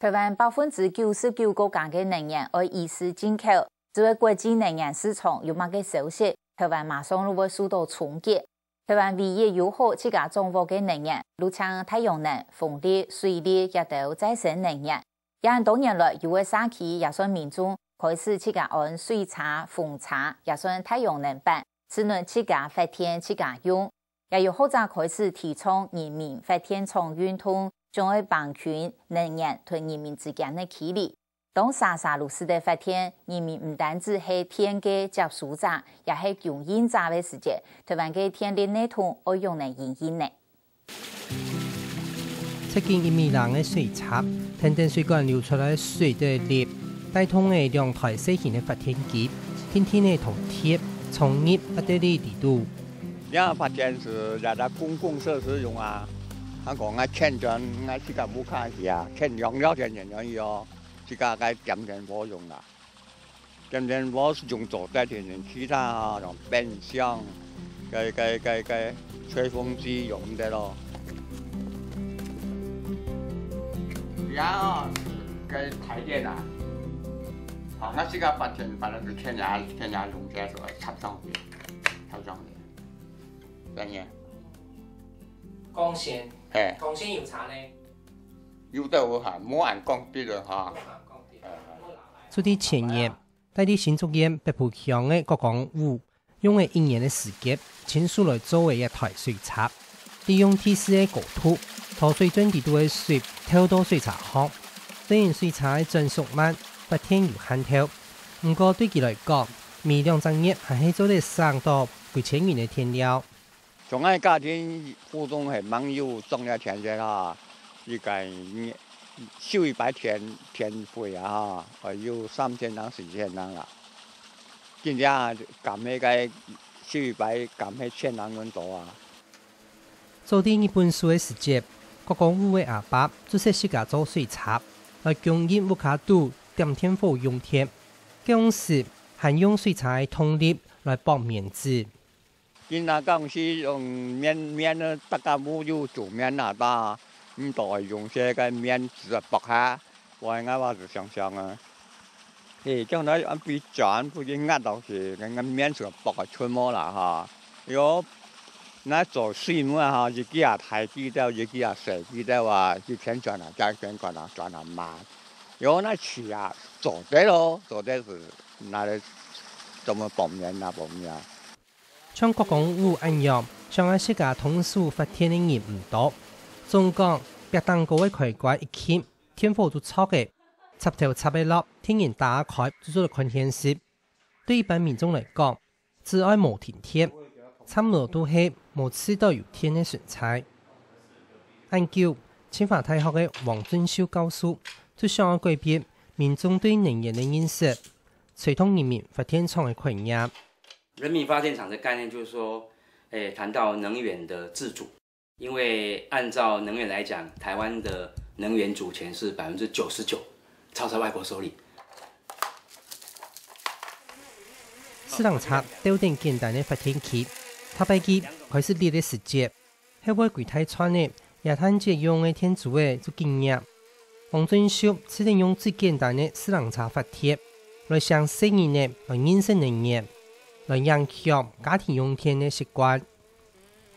台湾99%國家嘅能源要依次進口，只會國際能源市場有乜嘅消息，台灣馬上就會受到衝擊。台灣唯一友好自家掌握嘅能源，如像太陽能、風力、水力，亦都再生能源。也多年來，有嘅社區也算民眾開始自家按水車、風車，也算太陽能板，只能自家發電自家用。也有學者開始提倡人民發電廠運通，將會綁緊能源同人民之間的距離。當沙魯市的發電，人民唔單止係電嘅接收者，也係供應者嘅時節，台灣嘅電力系統要用嚟營運呢。設計1米長嘅水插，天電水管流出來水的力，帶通嘅兩台小型嘅發電機，天天嘅同貼從入一啲啲地度。呢發電是在公共設施用啊，香港嘅欠錢，我自家冇卡是啊，欠養了錢人要。自家嘅點電鍋用啦，點電鍋是用做帶電源，其他啊用冰箱、吹風機用的咯。然後嘅台電啊，我自家發電反正是天涯用嘅時候插上去，乜嘢？光纖，光纖有差呢？有得有限，冇按鋼筆了哈。做啲前夜，帶啲新竹縣北埔鄉嘅國港務，用嘅1年嘅時間，簽署來作為一台水插，利用地勢嘅高度，拖水準地度嘅水透到水插殼。雖然水插嘅轉速慢，發電有限透，不過對佢來講，每2整月還係做得省到幾千元嘅電料。從我家庭互動係蠻有重要條件啦。一個收100電費啊，有3000人4000人啦。今日減迄個收100減迄1000人咁多啊。做啲日本書嘅時節，國港務嘅阿伯就是自家做水插，來供應屋卡度點天火用電。嗰時還用水插嘅動力來搏面子。今日公司用面咧，大家冇要做面啊吧？唔多用些個面紙薄下，我話就想啊，將來按比轉不應壓到是個面紙薄啊出毛啦哈。如果那做水母哈，自己啊太低到，自己啊水低到啊，就偏轉啊，再偏轉啊慢。如果那起啊做得咯，做得是那嚟怎麼薄面啊？像國港務一樣，上海自家通數發電嘅人唔多。總講，別當高嘅開關一開，天火就錯嘅，插頭插不落，天然打開就做到看電視。對一般民眾來講，只愛無停電，差唔多都係無次到有電嘅損害。研究清華大學嘅黃俊秀教授就想要改變民眾對能源嘅認識，推動人民發電廠嘅概念。人民發電廠的概念就是說，談到能源的自主。因為按照能源來講，台灣的能源主權是99%，超在外國手裡。四人插吊定簡單的發電機，塔擺機開始列的時節，喺外櫃台串的亞碳節用的天主的就經驗。黃俊秀只能用最簡單的四人插發電，來向世人的來認識能源，來養強家庭用電的習慣。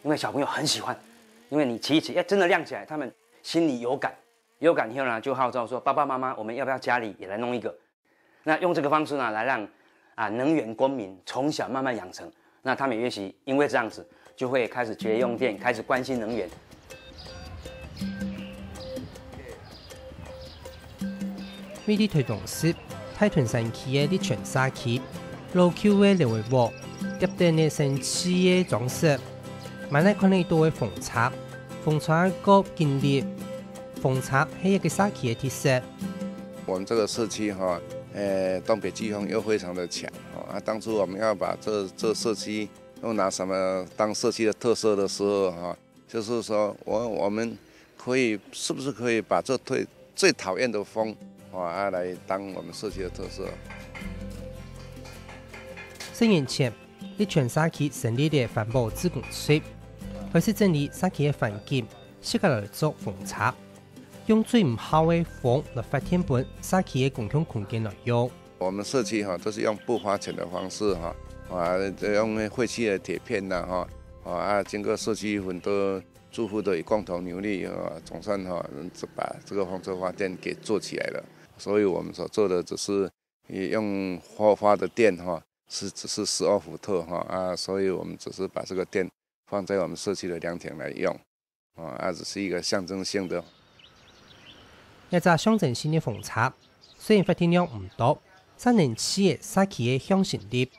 因為小朋友很喜歡。因為你騎一騎，真的亮起來，他們心裡有感以後呢，就號召說：爸爸媽媽，我們要不要家裡也來弄一個？那用這個方式呢，來讓能源公民從小慢慢養成。那他們也許因為這樣子，就會開始節約用電，開始關心能源。為了推動是太屯山區的瀝泉沙區，老舊的六維屋，入電的神奇的裝飾。買來看得到的風插個建立，風插係一個社區的特色。我們這個社區哈，東北季風又非常的強啊。當初我們要把這社區又拿什麼當社區的特色的時候哈，就是說我們可以是不是可以把這最討厭的風啊來當我們社區的特色？10年前，瀝泉沙區成立的環保自管區。開始整理社區嘅環境，適合來做風插。用最唔好嘅风来发电本社区嘅共享空间来用。我们社区都是用不花钱的方式用废弃的铁片经过社区很多住户的共同努力总算把这个风车发电给做起来了。所以我们所做的只是用发的电只是12伏特所以我们只是把这个电放在我们社区的凉亭来用只是一个象征性的。一只象征性的风车，虽然发电量唔多，但能起嘅社区嘅向心力。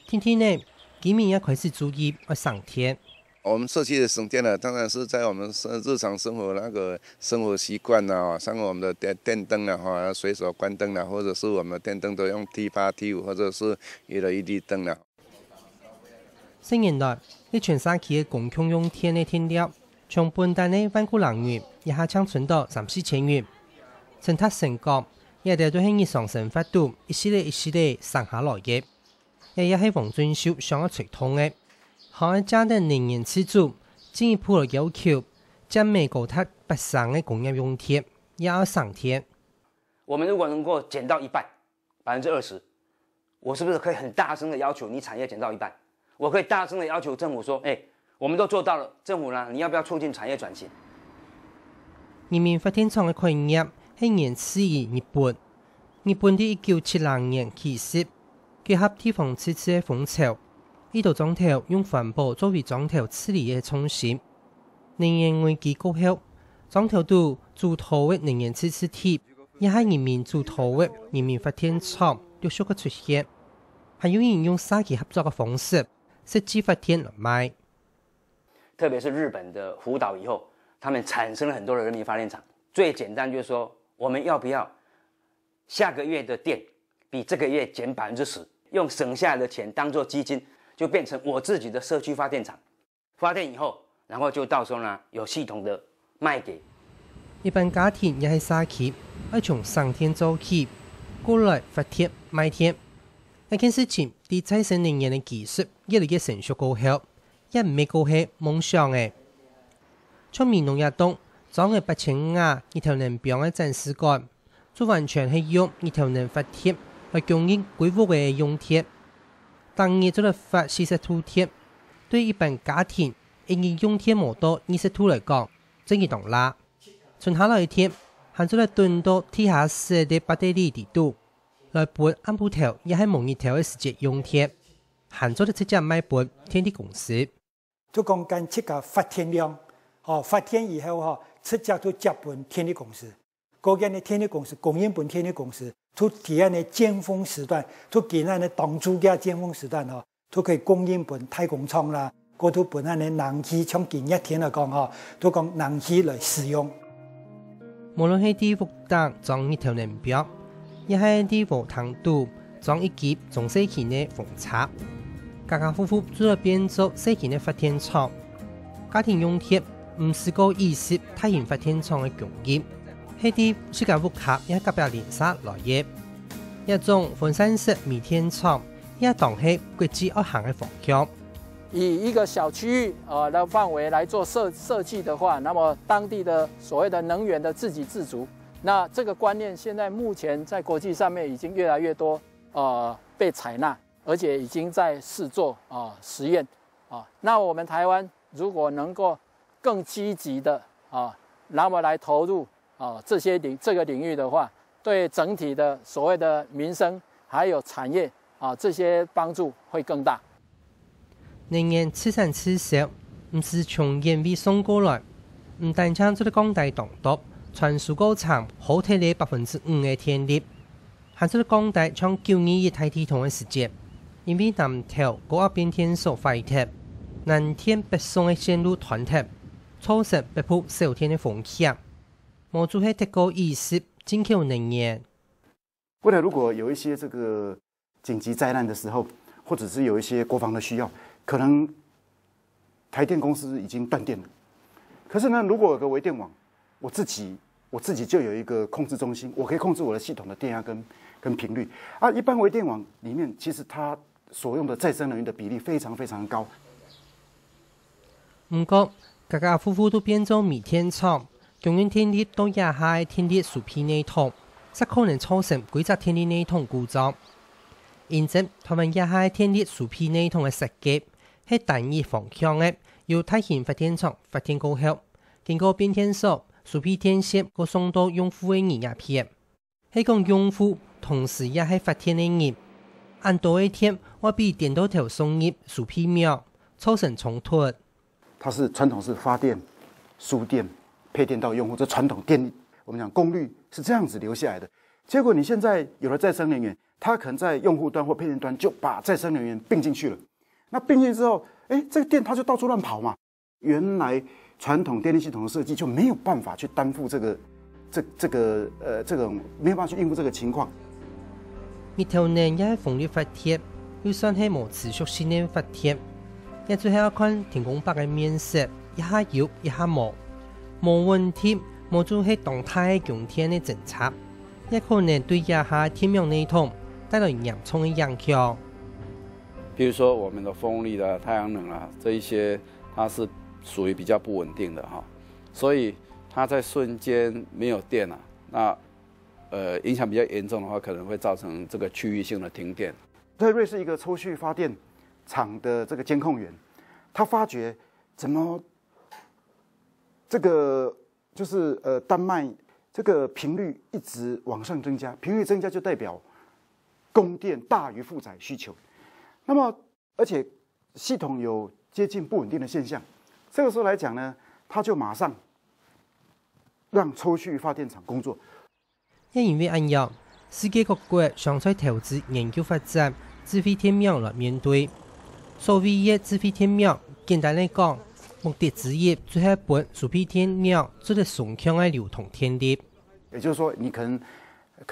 天天呢，居民也开始注意要省电。我们社区的省电呢，当然是在我们日常生活那个生活习惯像我们的电灯随手关灯或者是我们的电灯都用 T8、T5 或者是 LED 灯了。10年来，呢全社區嘅共享用電嘅天量，從本單嘅萬古能源一下搶存到3-4千元。政策成果，也哋都係日常生活度一系列省下來嘅，也係黃俊秀想要傳統嘅，可以加定能源自主，進一步嘅要求，將美國塔北上嘅工業用電也要省電。我們如果能夠減到一半，20%，我是不是可以很大聲的要求你產業減到一半？我可以大聲的要求政府說，我們都做到了，政府呢，你要不要促進產業轉型？人民發電廠嘅概念係源自於日本。日本喺1970年起始，結合地方自治嘅風潮，呢度總頭用環保作為總頭處理嘅重心。能源危機過後，總頭都主導嘅能源自治體，也係人民主導嘅人民發電廠陸續嘅出現，還有人用社區合作嘅方式設置發電來賣。特別是日本的福島以後，他們產生了很多的人民發電廠。最簡單就是說，我們要不要下個月的電比這個月減10%，用省下來的錢當做基金，就變成我自己的社區發電廠。發電以後，然後就到時候呢有系統的賣給一般家庭，也係社區要從省電做起，過來發電賣電。呢件事情，對再生能源嘅技術越來越成熟過後，也唔係個係夢想嘅。從民農業東裝嘅8500二頭能表嘅展示館，就完全係用二頭能發電來供應規劃嘅用電。當日做嚟發42天，對一般家庭因為用電冇多22來講，真係當啦。存下來一天，行做嚟蹲到地下室嘅8地地度，來本按部頭也係模擬頭嘅時節用電，行做嚟直接賣本天地公司。就講緊這個發電量，發電以後直接就接本天地公司，嗰間嘅天地公司供應本天地公司，都喺嗰啲尖峰時段，都喺嗰啲當租嘅尖峰時段都可以供應本太空艙啦，嗰度本嗰啲冷氣，從今一天嚟講都講冷氣來使用。無論係地福檔裝一條能表，亦係地福堂度裝一級中細型嘅風車，家家戶戶做咗變做細型嘅發電廠。家庭用電唔是個意識大型發電廠嘅供應，係啲世界物價也隔壁連鎖來嘅。一種分散式微電廠也當係國際要行嘅方向。以一個小區域的範圍來做設計的話，那麼當地的所謂的能源的自給自足，那這個觀念現在目前在國際上面已經越來越多被採納，而且已經在試做實驗那我們台灣如果能夠更積極的那麼來投入這個領域的話，對整體的所謂的民生還有產業這些幫助會更大。能源此產此銷，唔是從遠位送過來，唔單將這個港大當督傳輸過程好睇你5%嘅電力，還這個港大從921大體同嘅時節，因為南頭嗰一邊天所廢鐵，南天北送嘅線路斷鐵，造成北部少天嘅風險。冇做係提高意識，進口能源。未來如果有一些這個緊急災難的時候，或者是有一些國防的需要，可能台電公司已經斷電了。可是呢，如果有個微電網，我自己就有一個控制中心，我可以控制我的系統的電壓跟頻率。一般微電網裡面，其實它所用的再生能源的比例非常非常高。唔過，家家戶戶都變做微電廠，供应电力到野下的电力树皮内桶，则可能造成规则电力内桶故障。因此，台湾野下的电力树皮内桶的设计是单一方向的，由大型发电厂发电过后，经过变电所树皮电线，佮送到用户的耳压片。是讲用户同时也是发电的人，按多一天我比电到头送入树皮秒，造成冲突。它是传统是发电、输电、配电到用户，这传统电力我们讲功率是这样子留下来的。结果你现在有了再生能源，它可能在用户端或配电端就把再生能源并进去了。那并进去之后，这个电它就到处乱跑嘛。原来传统电力系统的设计就没有办法去担负这种没有办法去应付这个情况。日头能也是风力发电，就算是无持续性的发电，也最后要看天公伯的面色，一下有，一下无，无问题，无就是动态的供电的政策，也可能对野下天苗系统带来严重的影响。比如说我们的风力的太阳能啊，这一些它是属于比较不稳定的哈，所以它在瞬间没有电了，那影响比较严重的话，可能会造成这个区域性的停电。在瑞士一个抽蓄发电厂的这个监控员，他发觉怎么这个就是丹麦这个频率一直往上增加，频率增加就代表供电大于负载需求。那么，而且系统有接近不稳定的现象，这个时候来讲呢，他就马上让抽蓄发电厂工作。也因为安样，世界各国常在投资研究发展智慧天苗来面对。所谓的智慧天苗，简单来讲，目的之一就是把树皮天苗做得顺畅的流通电力。也就是说，你可能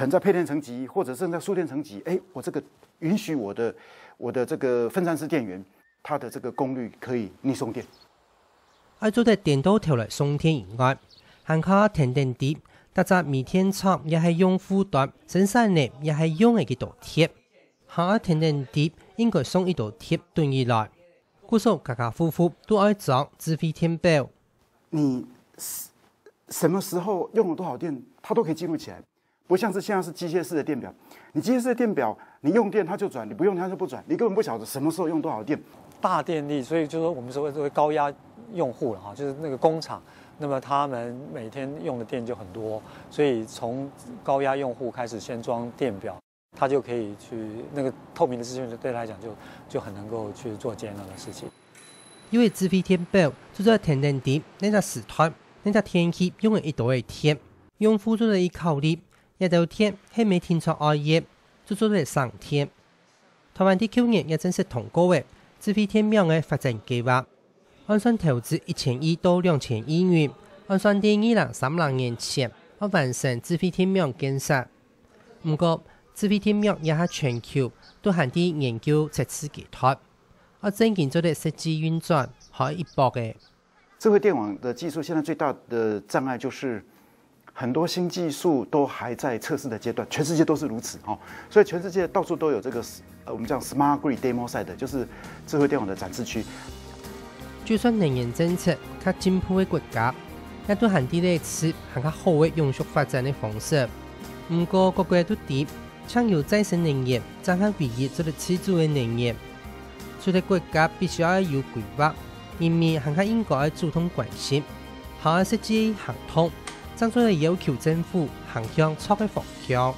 在配电层级，或者是在输电层级，我这个允许我的这个分散式电源，它的这个功率可以逆送电。要做得电到头来送电以外，还靠停电点，搭只煤电厂也是用户端生产力也是用的一道铁，下停电点应该送一道铁蹲以来，故所家家户户都爱装智慧电表。你什么时候用了多少电，它都可以记录起来，不像是现在是机械式的电表。你机械式的电表，你用电它就转，你不用它就不转，你根本不晓得什么时候用多少电。大电力，所以就是说我们说高压用户了哈，就是那个工厂，那么他们每天用的电就很多，所以从高压用户开始先装电表，他就可以去那个透明的资讯对他来讲就很能够去做节能的事情。因为智慧电表就在停电点那个时段。那个天气用了一度的天，用户做了一考虑，一度天係每天出熬夜，就做了3天。台灣啲去年也正式通過嘅智慧天苗嘅發展計劃，按算投資1000億到2000億元，按算喺2030年前要完成智慧天苗建設。不過，智慧天苗也係全球都係啲研究測試階段，要真正做得實際運轉係一步嘅。智慧电网的技术现在最大的障碍就是很多新技术都还在测试的阶段，全世界都是如此哈，所以全世界到处都有这个我们讲 Smart Grid Demo Site， 就是智慧电网的展示区。就算能源政策較進步的國家，也都限啲類似行較好的永續發展的方式。不過各國都知，搶有再生能源，才係唯一做得持續的能源。所以國家必須要有規劃。因為行較應該主動關心，下設計行通，爭取嚟要求政府行向錯嘅方向。